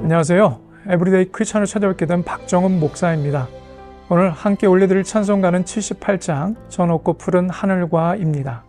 안녕하세요. 에브리데이 크리스천을 찾아뵙게 된 박정은 목사입니다. 오늘 함께 올려드릴 찬송가는 78장 저 높고 푸른 하늘과입니다.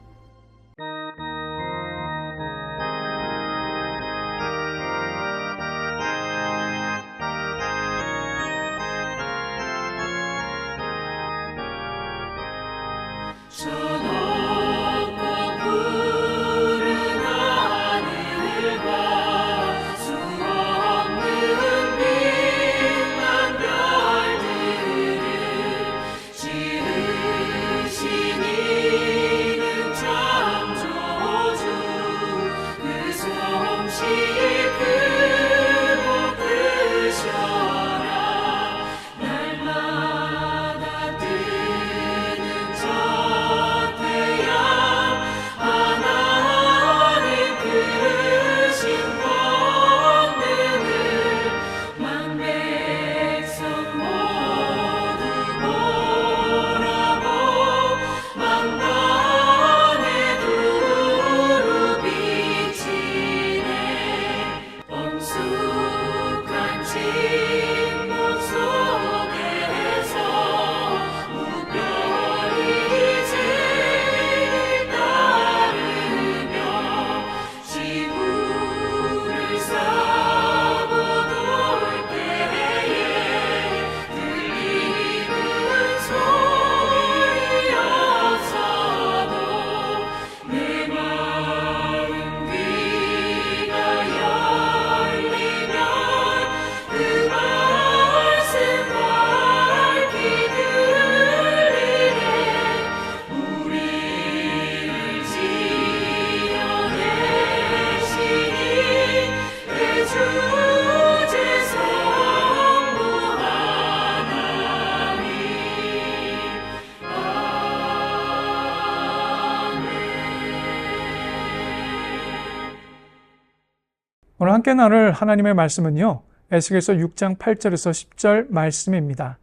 오늘 함께 나눌 하나님의 말씀은요, 에스겔서 6장 8절에서 10절 말씀입니다.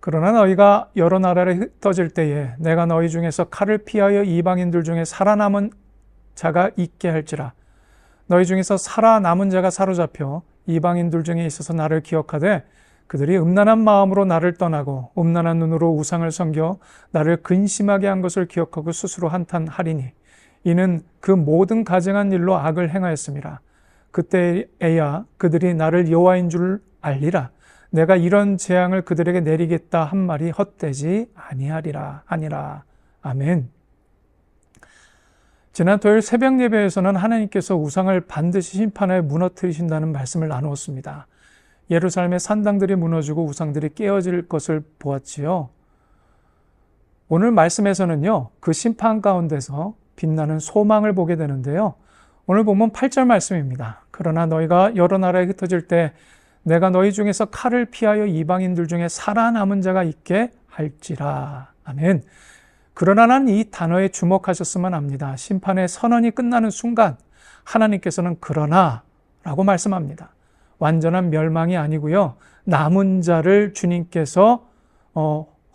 그러나 너희가 여러 나라에 흩어질 때에 내가 너희 중에서 칼을 피하여 이방인들 중에 살아남은 자가 있게 할지라. 너희 중에서 살아남은 자가 사로잡혀 이방인들 중에 있어서 나를 기억하되 그들이 음란한 마음으로 나를 떠나고 음란한 눈으로 우상을 섬겨 나를 근심하게 한 것을 기억하고 스스로 한탄하리니 이는 그 모든 가증한 일로 악을 행하였음이라. 그때에야 그들이 나를 여호와인 줄 알리라. 내가 이런 재앙을 그들에게 내리겠다 한 말이 헛되지 아니하리라 하니라. 아멘. 지난 토요일 새벽 예배에서는 하나님께서 우상을 반드시 심판하여 무너뜨리신다는 말씀을 나누었습니다. 예루살렘의 산당들이 무너지고 우상들이 깨어질 것을 보았지요. 오늘 말씀에서는요, 그 심판 가운데서 빛나는 소망을 보게 되는데요. 오늘 보면 8절 말씀입니다. 그러나 너희가 여러 나라에 흩어질 때 내가 너희 중에서 칼을 피하여 이방인들 중에 살아남은 자가 있게 할지라. 아멘. 그러나는 이 단어에 주목하셨으면 합니다. 심판의 선언이 끝나는 순간 하나님께서는 그러나 라고 말씀합니다. 완전한 멸망이 아니고요, 남은 자를 주님께서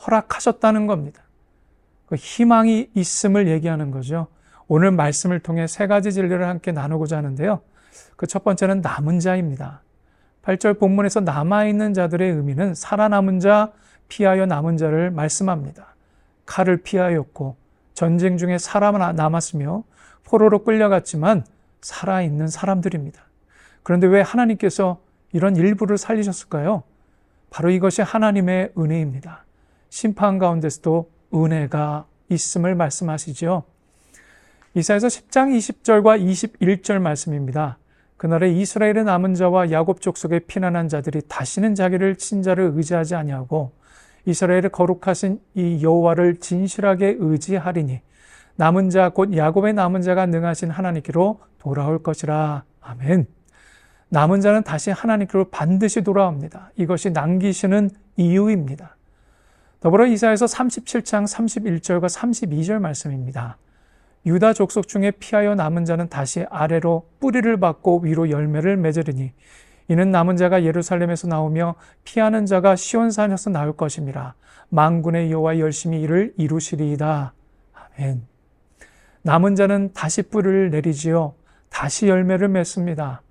허락하셨다는 겁니다. 그 희망이 있음을 얘기하는 거죠. 오늘 말씀을 통해 세 가지 진리를 함께 나누고자 하는데요. 그 첫 번째는 남은 자입니다. 8절 본문에서 남아있는 자들의 의미는 살아남은 자, 피하여 남은 자를 말씀합니다. 칼을 피하였고 전쟁 중에 살아남았으며 포로로 끌려갔지만 살아있는 사람들입니다. 그런데 왜 하나님께서 이런 일부를 살리셨을까요? 바로 이것이 하나님의 은혜입니다. 심판 가운데서도 은혜가 있음을 말씀하시죠. 이사야서 10장 20절과 21절 말씀입니다. 그날에 이스라엘의 남은 자와 야곱 족속의 피난한 자들이 다시는 자기를 친자를 의지하지 아니하고 이스라엘의 거룩하신 이 여호와를 진실하게 의지하리니 남은 자 곧 야곱의 남은 자가 능하신 하나님께로 돌아올 것이라. 아멘. 남은 자는 다시 하나님께로 반드시 돌아옵니다. 이것이 남기시는 이유입니다. 더불어 이사야서 37장 31절과 32절 말씀입니다. 유다 족속 중에 피하여 남은 자는 다시 아래로 뿌리를 받고 위로 열매를 맺으리니 이는 남은 자가 예루살렘에서 나오며 피하는 자가 시온산에서 나올 것임이라. 만군의 여호와 열심히 이를 이루시리이다. 아멘. 남은 자는 다시 뿌리를 내리지요. 다시 열매를 맺습니다.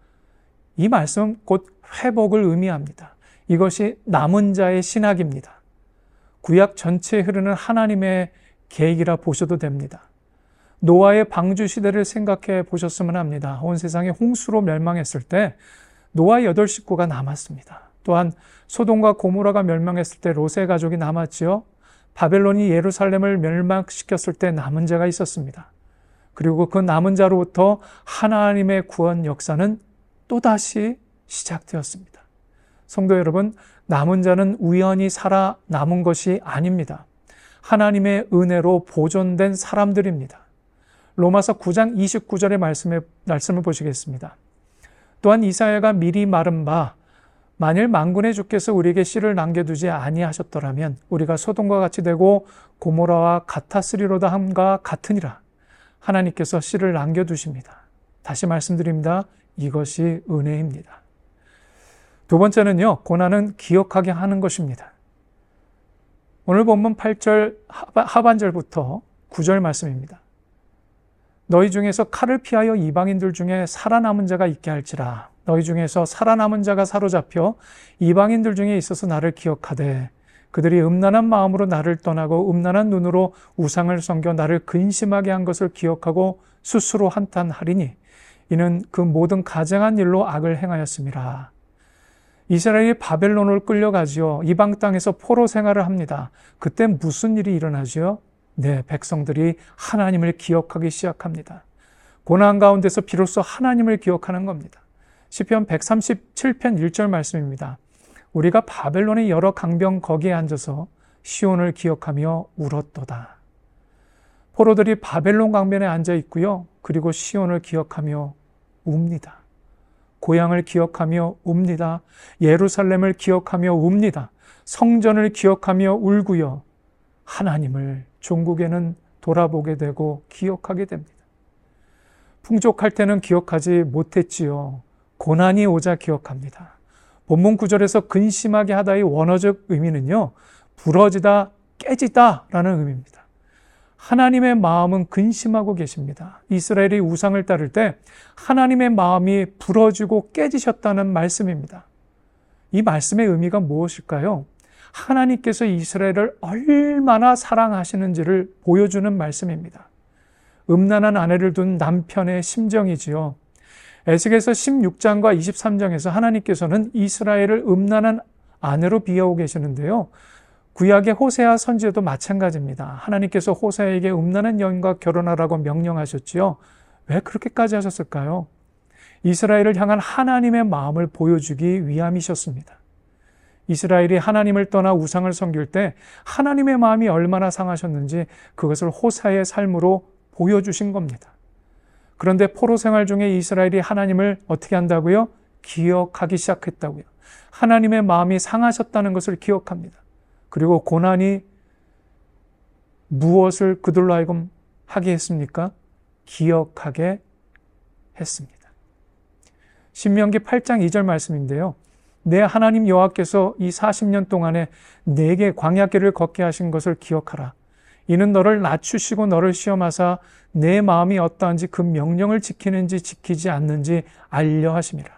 이 말씀 곧 회복을 의미합니다. 이것이 남은 자의 신학입니다. 구약 전체에 흐르는 하나님의 계획이라 보셔도 됩니다. 노아의 방주 시대를 생각해 보셨으면 합니다. 온 세상이 홍수로 멸망했을 때 노아 8식구가 남았습니다. 또한 소돔과 고모라가 멸망했을 때 롯의 가족이 남았지요. 바벨론이 예루살렘을 멸망시켰을 때 남은 자가 있었습니다. 그리고 그 남은 자로부터 하나님의 구원 역사는 또다시 시작되었습니다. 성도 여러분, 남은 자는 우연히 살아남은 것이 아닙니다. 하나님의 은혜로 보존된 사람들입니다. 로마서 9장 29절의 말씀을 보시겠습니다. 또한 이사야가 미리 말한 바 만일 만군의 주께서 우리에게 씨를 남겨두지 아니하셨더라면 우리가 소돔과 같이 되고 고모라와 같았으리로다 함과 같으니라. 하나님께서 씨를 남겨두십니다. 다시 말씀드립니다. 이것이 은혜입니다. 두 번째는요, 고난은 기억하게 하는 것입니다. 오늘 본문 8절 하반절부터 9절 말씀입니다. 너희 중에서 칼을 피하여 이방인들 중에 살아남은 자가 있게 할지라. 너희 중에서 살아남은 자가 사로잡혀 이방인들 중에 있어서 나를 기억하되 그들이 음란한 마음으로 나를 떠나고 음란한 눈으로 우상을 섬겨 나를 근심하게 한 것을 기억하고 스스로 한탄하리니 이는 그 모든 가증한 일로 악을 행하였음이라. 이스라엘이 바벨론으로 끌려가지요. 이방 땅에서 포로 생활을 합니다. 그때 무슨 일이 일어나지요? 네, 백성들이 하나님을 기억하기 시작합니다. 고난 가운데서 비로소 하나님을 기억하는 겁니다. 시편 137편 1절 말씀입니다. 우리가 바벨론의 여러 강병 거기에 앉아서 시온을 기억하며 울었도다. 포로들이 바벨론 강변에 앉아 있고요. 그리고 시온을 기억하며 웁니다. 고향을 기억하며 웁니다. 예루살렘을 기억하며 웁니다. 성전을 기억하며 울고요. 하나님을 종국에는 돌아보게 되고 기억하게 됩니다. 풍족할 때는 기억하지 못했지요. 고난이 오자 기억합니다. 본문 9절에서 근심하게 하다의 원어적 의미는요, 부러지다, 깨지다 라는 의미입니다. 하나님의 마음은 근심하고 계십니다. 이스라엘이 우상을 따를 때 하나님의 마음이 부러지고 깨지셨다는 말씀입니다. 이 말씀의 의미가 무엇일까요? 하나님께서 이스라엘을 얼마나 사랑하시는지를 보여주는 말씀입니다. 음란한 아내를 둔 남편의 심정이지요. 에스겔서 16장과 23장에서 하나님께서는 이스라엘을 음란한 아내로 비하고 계시는데요. 구약의 호세아 선지에도 마찬가지입니다. 하나님께서 호세아에게 음란한 여인과 결혼하라고 명령하셨지요. 왜 그렇게까지 하셨을까요? 이스라엘을 향한 하나님의 마음을 보여주기 위함이셨습니다. 이스라엘이 하나님을 떠나 우상을 섬길 때 하나님의 마음이 얼마나 상하셨는지 그것을 호세아의 삶으로 보여주신 겁니다. 그런데 포로 생활 중에 이스라엘이 하나님을 어떻게 한다고요? 기억하기 시작했다고요. 하나님의 마음이 상하셨다는 것을 기억합니다. 그리고 고난이 무엇을 그들로 하여금 하게 했습니까? 기억하게 했습니다. 신명기 8장 2절 말씀인데요. 내 하나님 여호와께서 이 40년 동안에 내게 광야길을 걷게 하신 것을 기억하라. 이는 너를 낮추시고 너를 시험하사 내 마음이 어떠한지 그 명령을 지키는지 지키지 않는지 알려 하심이라.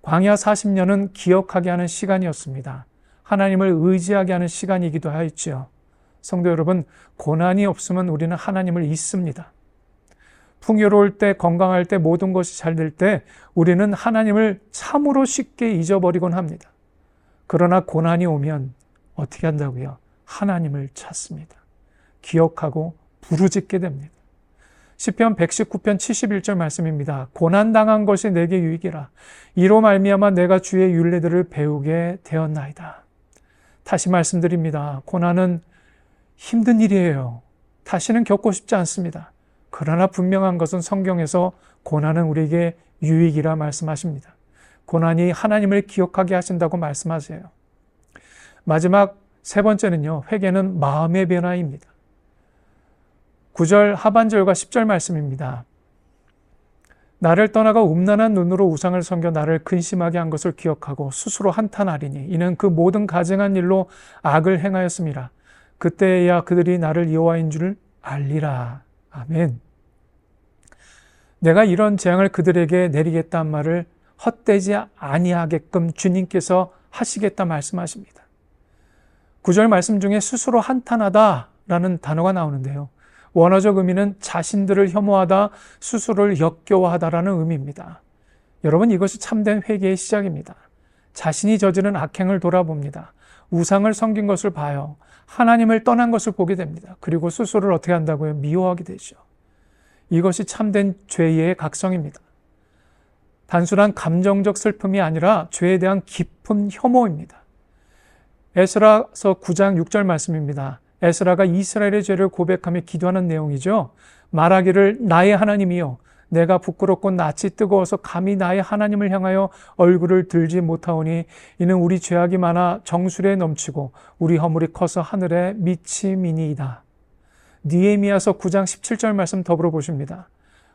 광야 40년은 기억하게 하는 시간이었습니다. 하나님을 의지하게 하는 시간이기도 하였지요. 성도 여러분, 고난이 없으면 우리는 하나님을 잊습니다. 풍요로울 때, 건강할 때, 모든 것이 잘 될 때 우리는 하나님을 참으로 쉽게 잊어버리곤 합니다. 그러나 고난이 오면 어떻게 한다고요? 하나님을 찾습니다. 기억하고 부르짖게 됩니다. 시편 119편 71절 말씀입니다. 고난당한 것이 내게 유익이라. 이로 말미암아 내가 주의 율례들을 배우게 되었나이다. 다시 말씀드립니다. 고난은 힘든 일이에요. 다시는 겪고 싶지 않습니다. 그러나 분명한 것은 성경에서 고난은 우리에게 유익이라 말씀하십니다. 고난이 하나님을 기억하게 하신다고 말씀하세요. 마지막 세 번째는요, 회개는 마음의 변화입니다. 9절 하반절과 10절 말씀입니다. 나를 떠나가 음란한 눈으로 우상을 섬겨 나를 근심하게 한 것을 기억하고 스스로 한탄하리니 이는 그 모든 가증한 일로 악을 행하였음이라. 그때야 그들이 나를 여호와인 줄 알리라. 아멘. 내가 이런 재앙을 그들에게 내리겠다는 말을 헛되지 아니하게끔 주님께서 하시겠다 말씀하십니다. 9절 말씀 중에 스스로 한탄하다라는 단어가 나오는데요. 원어적 의미는 자신들을 혐오하다, 스스로를 역겨워하다라는 의미입니다. 여러분, 이것이 참된 회개의 시작입니다. 자신이 저지른 악행을 돌아봅니다. 우상을 섬긴 것을 봐요. 하나님을 떠난 것을 보게 됩니다. 그리고 스스로를 어떻게 한다고요? 미워하게 되죠. 이것이 참된 죄의 각성입니다. 단순한 감정적 슬픔이 아니라 죄에 대한 깊은 혐오입니다. 에스라서 9장 6절 말씀입니다. 에스라가 이스라엘의 죄를 고백하며 기도하는 내용이죠. 말하기를 나의 하나님이여 내가 부끄럽고 낯이 뜨거워서 감히 나의 하나님을 향하여 얼굴을 들지 못하오니 이는 우리 죄악이 많아 정수리에 넘치고 우리 허물이 커서 하늘에 미치미니이다. 느헤미야서 9장 17절 말씀 더불어 보십니다.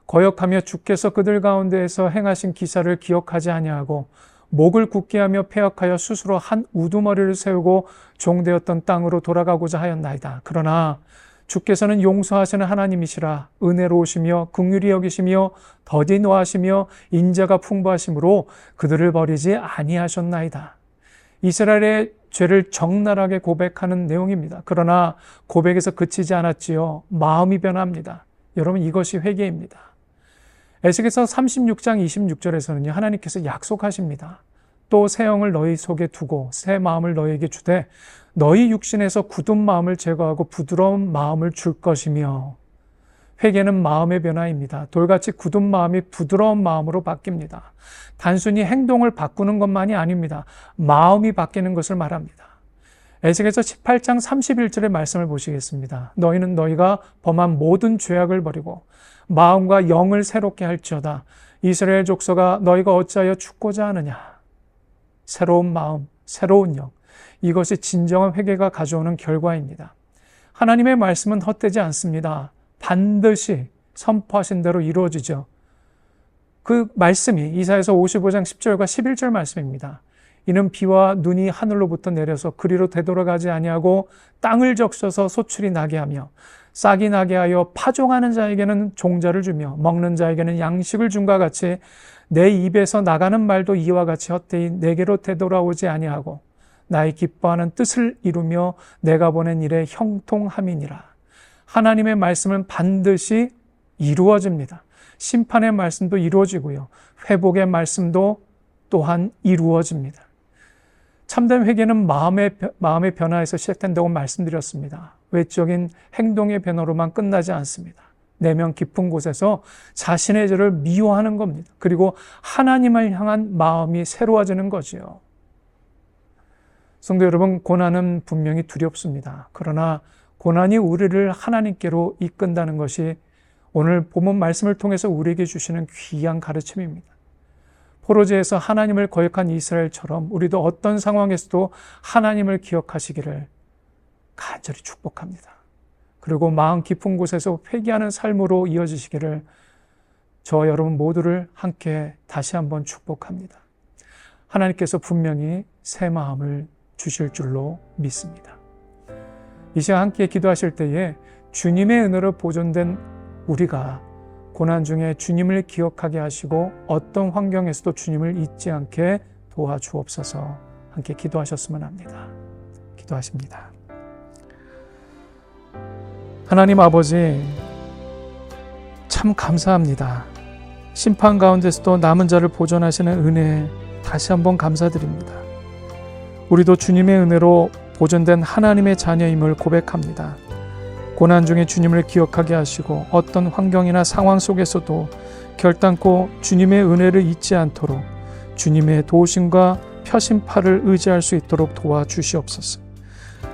거역하며 주께서 그들 가운데에서 행하신 기사를 기억하지 아니하고 목을 굳게 하며 패역하여 스스로 한 우두머리를 세우고 종되었던 땅으로 돌아가고자 하였나이다. 그러나 주께서는 용서하시는 하나님이시라 은혜로우시며 긍휼히 여기시며 더디 노하시며 인자가 풍부하심으로 그들을 버리지 아니하셨나이다. 이스라엘의 죄를 적나라하게 고백하는 내용입니다. 그러나 고백에서 그치지 않았지요. 마음이 변합니다. 여러분, 이것이 회개입니다. 에스겔서 36장 26절에서는요, 하나님께서 약속하십니다. 또 새 영을 너희 속에 두고 새 마음을 너희에게 주되 너희 육신에서 굳은 마음을 제거하고 부드러운 마음을 줄 것이며, 회개는 마음의 변화입니다. 돌같이 굳은 마음이 부드러운 마음으로 바뀝니다. 단순히 행동을 바꾸는 것만이 아닙니다. 마음이 바뀌는 것을 말합니다. 에스겔서 18장 31절의 말씀을 보시겠습니다. 너희는 너희가 범한 모든 죄악을 버리고 마음과 영을 새롭게 할지어다. 이스라엘 족속아 너희가 어찌하여 죽고자 하느냐. 새로운 마음, 새로운 영, 이것이 진정한 회개가 가져오는 결과입니다. 하나님의 말씀은 헛되지 않습니다. 반드시 선포하신 대로 이루어지죠. 그 말씀이 이사야서 55장 10절과 11절 말씀입니다. 이는 비와 눈이 하늘로부터 내려서 그리로 되돌아가지 아니하고 땅을 적셔서 소출이 나게 하며 싹이 나게 하여 파종하는 자에게는 종자를 주며 먹는 자에게는 양식을 줌과 같이 내 입에서 나가는 말도 이와 같이 헛되이 내게로 되돌아오지 아니하고 나의 기뻐하는 뜻을 이루며 내가 보낸 일에 형통함이니라. 하나님의 말씀은 반드시 이루어집니다. 심판의 말씀도 이루어지고요. 회복의 말씀도 또한 이루어집니다. 참된 회개는 마음의 변화에서 시작된다고 말씀드렸습니다. 외적인 행동의 변화로만 끝나지 않습니다. 내면 깊은 곳에서 자신의 죄를 미워하는 겁니다. 그리고 하나님을 향한 마음이 새로워지는 거지요. 성도 여러분, 고난은 분명히 두렵습니다. 그러나 고난이 우리를 하나님께로 이끈다는 것이 오늘 본문 말씀을 통해서 우리에게 주시는 귀한 가르침입니다. 포로제에서 하나님을 거역한 이스라엘처럼 우리도 어떤 상황에서도 하나님을 기억하시기를 간절히 축복합니다. 그리고 마음 깊은 곳에서 회개하는 삶으로 이어지시기를 저 여러분 모두를 함께 다시 한번 축복합니다. 하나님께서 분명히 새 마음을 주실 줄로 믿습니다. 이 시간 함께 기도하실 때에 주님의 은혜로 보존된 우리가 고난 중에 주님을 기억하게 하시고 어떤 환경에서도 주님을 잊지 않게 도와주옵소서. 함께 기도하셨으면 합니다. 기도하십니다. 하나님 아버지, 참 감사합니다. 심판 가운데서도 남은 자를 보존하시는 은혜 다시 한번 감사드립니다. 우리도 주님의 은혜로 보존된 하나님의 자녀임을 고백합니다. 고난 중에 주님을 기억하게 하시고 어떤 환경이나 상황 속에서도 결단코 주님의 은혜를 잊지 않도록 주님의 도우심과 펴심팔을 의지할 수 있도록 도와주시옵소서.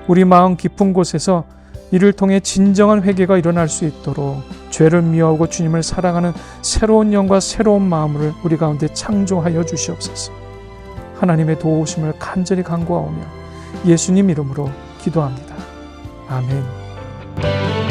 우리 마음 깊은 곳에서 이를 통해 진정한 회개가 일어날 수 있도록 죄를 미워하고 주님을 사랑하는 새로운 영과 새로운 마음을 우리 가운데 창조하여 주시옵소서. 하나님의 도우심을 간절히 간구하오며 예수님 이름으로 기도합니다. 아멘.